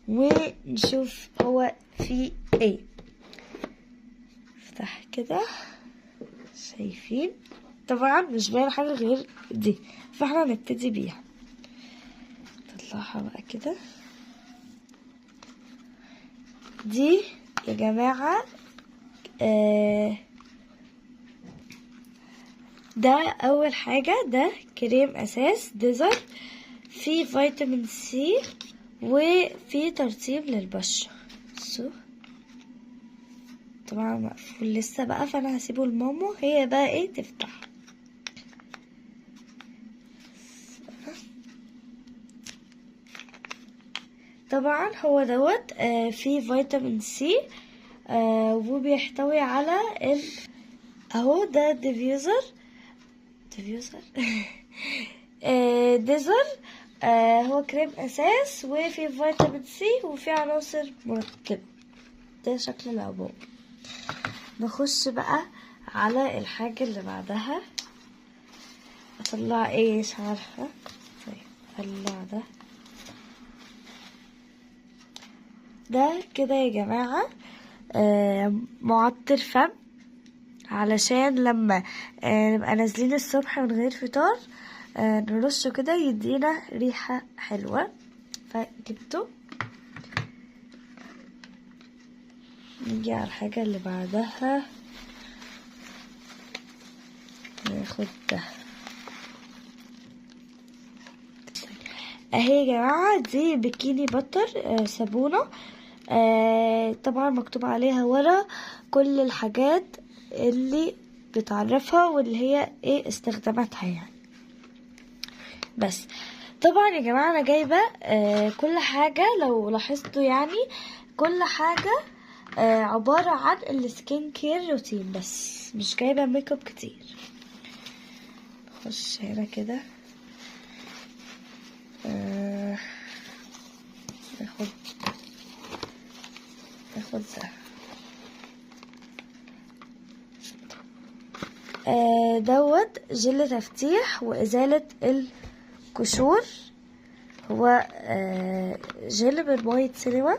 ونشوف هو فيه ايه. افتح كده، شايفين طبعا مش باين حاجة غير دي، فاحنا نبتدي بيها. نطلعها بقى كده. دي يا جماعة ده اول حاجة، ده كريم اساس ديزر، فيه فيتامين سي وفيه ترطيب للبشرة. بصوا طبعا مقفول لسه بقى، فانا هسيبه لماما هي بقى ايه تفتح. طبعا هو دوت فيه فيتامين سي وبيحتوي على اهو ده ديفيوزر ديزر. هو كريم اساس وفيه فيتامين سي وفيه عناصر مركبة. ده شكل العبوة. نخش بقى على الحاجة اللي بعدها. اطلع ايه مش عارفة. طيب اطلع ده كده يا جماعة معطر فم، علشان لما نبقى نازلين الصبح من غير فطار نرشه كده يدينا ريحة حلوة، فجبته. نيجي على الحاجة اللي بعدها، ناخد ده اهي يا جماعة. دي بيكيني بتر صابونة طبعا مكتوب عليها ورا كل الحاجات اللي بتعرفها واللي هي ايه استخداماتها يعني. بس طبعا يا جماعة انا جايبة كل حاجة، لو لاحظتوا يعني كل حاجة عبارة عن السكين كير روتين، بس مش جايبة ميك اب كتير. نخش هنا كده ناخد ده دوت جل تفتيح وازالة القشور. هو جل بمية سينما،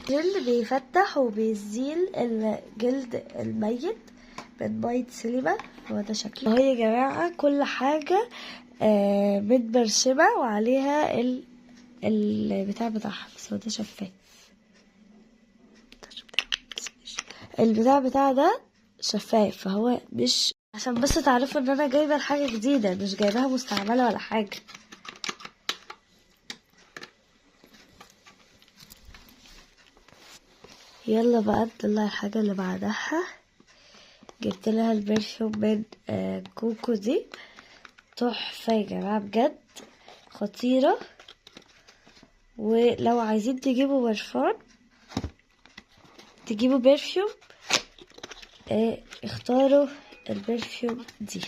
جل بيفتح وبيزيل الجلد الميت من مية سينما. هو ده شكله اهو يا جماعة. كل حاجة متبرشمة وعليها البتاع بتاعها، بس هو ده شفاف. البتاع ده شفاف، فهو مش عشان بس تعرفوا ان انا جايبه الحاجه جديده، مش جايباها مستعمله ولا حاجه. يلا بقى نطلع الحاجه اللي بعدها. جبت لها البرفيوم من كوكو. دي تحفه يا جماعه بجد، خطيره. ولو عايزين تجيبوا برفان تجيبوا برفيوم اختاروا البرفيوم دي.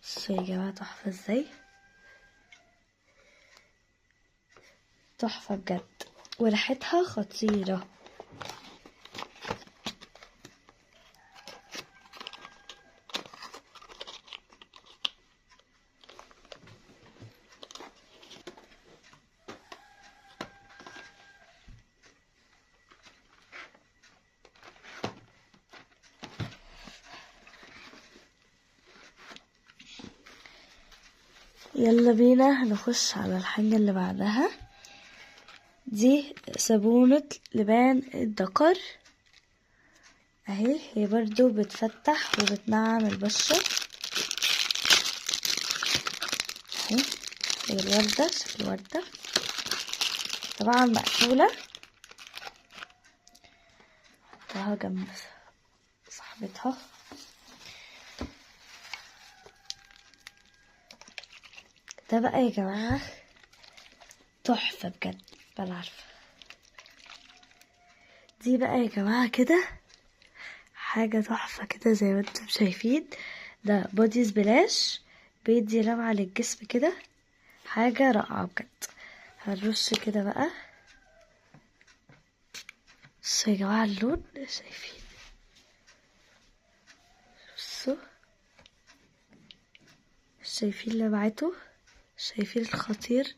بصوا يا جماعه تحفه ازاي، تحفه بجد وريحتها خطيره. يلا بينا نخش على الحاجة اللي بعدها. دي صابونة لبان الذكر اهي، هي برضو بتفتح وبتنعم البشرة اهي. هي الوردة، شكل الوردة طبعا مقفولة. حطها جنب صاحبتها. ده بقى يا جماعة تحفة بجد، بلا عارفة. دي بقى يا جماعة كده حاجة تحفة كده زي ما انتم شايفين. ده بودي سبلاش، بيدي لمعة للجسم كده، حاجة رائعة بجد. هنرش كده بقى. بصوا يا جماعة اللون، شايفين؟ بصوا شايفين لمعته، شايفين الخطير،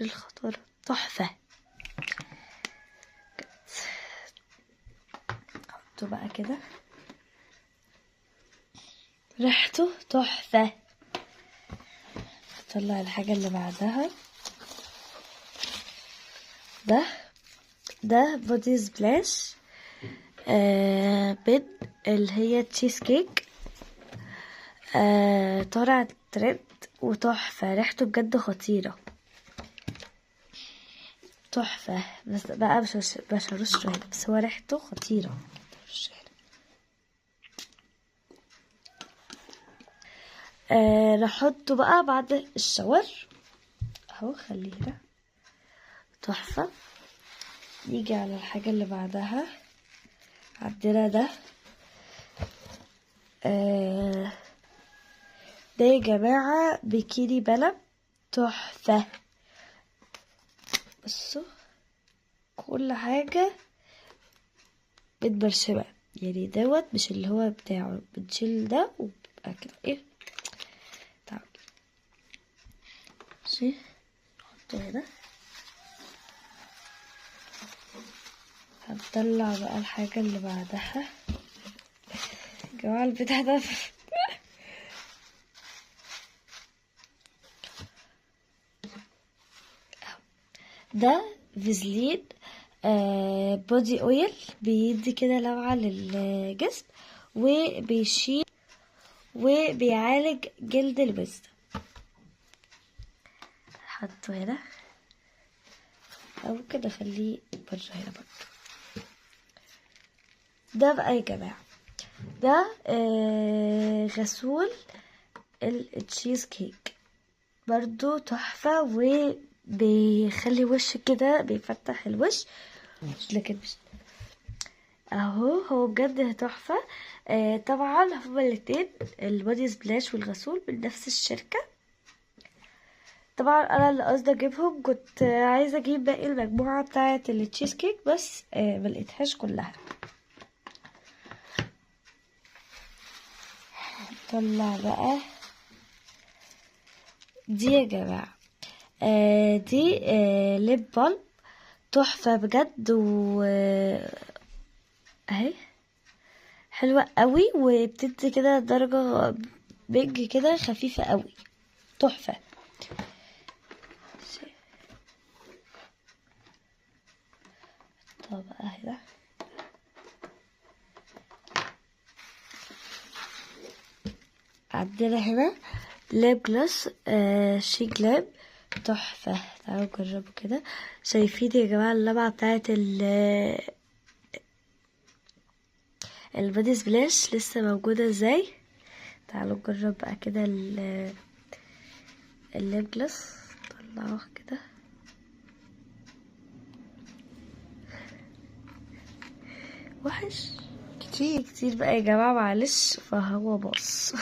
الخطر تحفة. حطه بقى كده، ريحته تحفة. نطلع الحاجة اللي بعدها. ده بودي سبلاش بيض اللي هي تشيز كيك، طالع ترند وتحفة، ريحته بجد خطيرة تحفة. بس بقى مش هرش هنا، بس هو ريحته خطيرة. نحطه بقى بعد الشاور اهو، خليه هنا تحفة. نيجي على الحاجة اللي بعدها. عندنا ده يا جماعة بيكيني بلم تحفة. بصوا كل حاجة متبرشمة، يعني دوت مش اللي هو بتاعه، بنشيل ده وبيبقى كده ايه. تعالوا ماشي، نحطه هنا. هنطلع بقى الحاجة اللي بعدها. يا جماعة البتاع ده فازلين بودي اويل، بيدي كده لمعة للجسم وبيشيل وبيعالج جلد الوز. حطه هنا او كده، خليه بره هنا برضه. ده بقى يا جماعة ده غسول التشيز كيك، برضو تحفة وبيخلي وش كده، بيفتح الوش. لكن مش اهو، هو بجد تحفة. طبعا هما الاتنين البودي سبلاش والغسول من نفس الشركة. طبعا انا اللي قصدي اجيبهم، كنت عايزة اجيب باقي المجموعة بتاعة التشيز كيك بس ملقتهاش كلها. طلع بقى دي يا جماعة دي ليب بالم تحفة بجد، و اهي حلوة قوي، وبتدي كده درجة بيج كده خفيفة قوي تحفة. طب اهي عندنا هنا لاب جلاس شيك لاب تحفة. تعالوا نجربه كده. شايفين يا جماعة اللمعة بتاعت البادي سبلاش لسه موجودة ازاي؟ تعالوا نجرب بقى كده اللاب جلاس. طلعوه كده، وحش كتير كتير بقى يا جماعة، معلش فهو باص.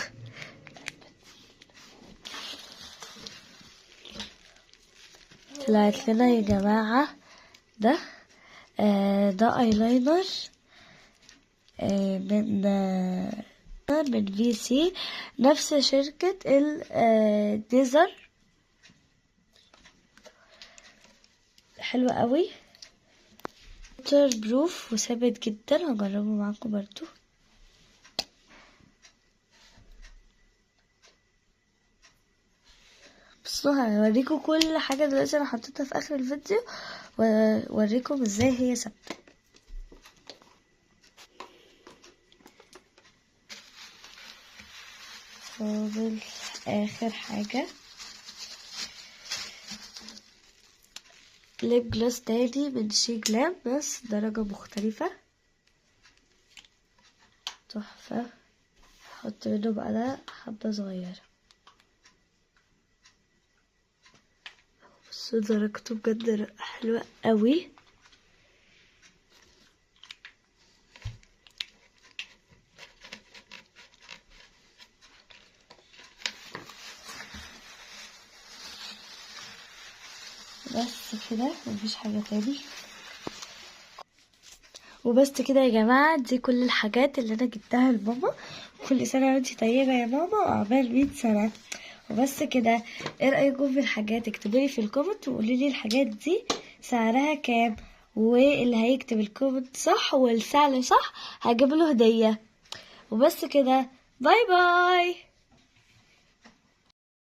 طلعت لنا يا جماعة ده ده ايلاينر من في سي، نفس شركة الديزر. حلوة قوي، ووتر بروف وثابت جدا. هجربه معاكم برضو. بصوا هوريكم كل حاجة دلوقتي انا حطيتها في اخر الفيديو، ووريكم ازاي هي ثابتة. فاضل اخر حاجة ليب جلوس تاني من شي جلام، بس درجة مختلفة تحفة. هحط منه بقى ده حبة صغيرة. بس درجته بجد حلوة قوي. بس كده مفيش حاجة تاني. وبس كده يا جماعة، دي كل الحاجات اللي انا جبتها لماما. كل سنة وانتي طيبة يا ماما، وعقبال 100 سنة. وبس كده. ايه رأيكم في الحاجات؟ اكتبولي في الكومنت وقوليلي الحاجات دي سعرها كام، واللي هيكتب الكومنت صح والسعر صح هجيب له هدية. وبس كده، باي باي.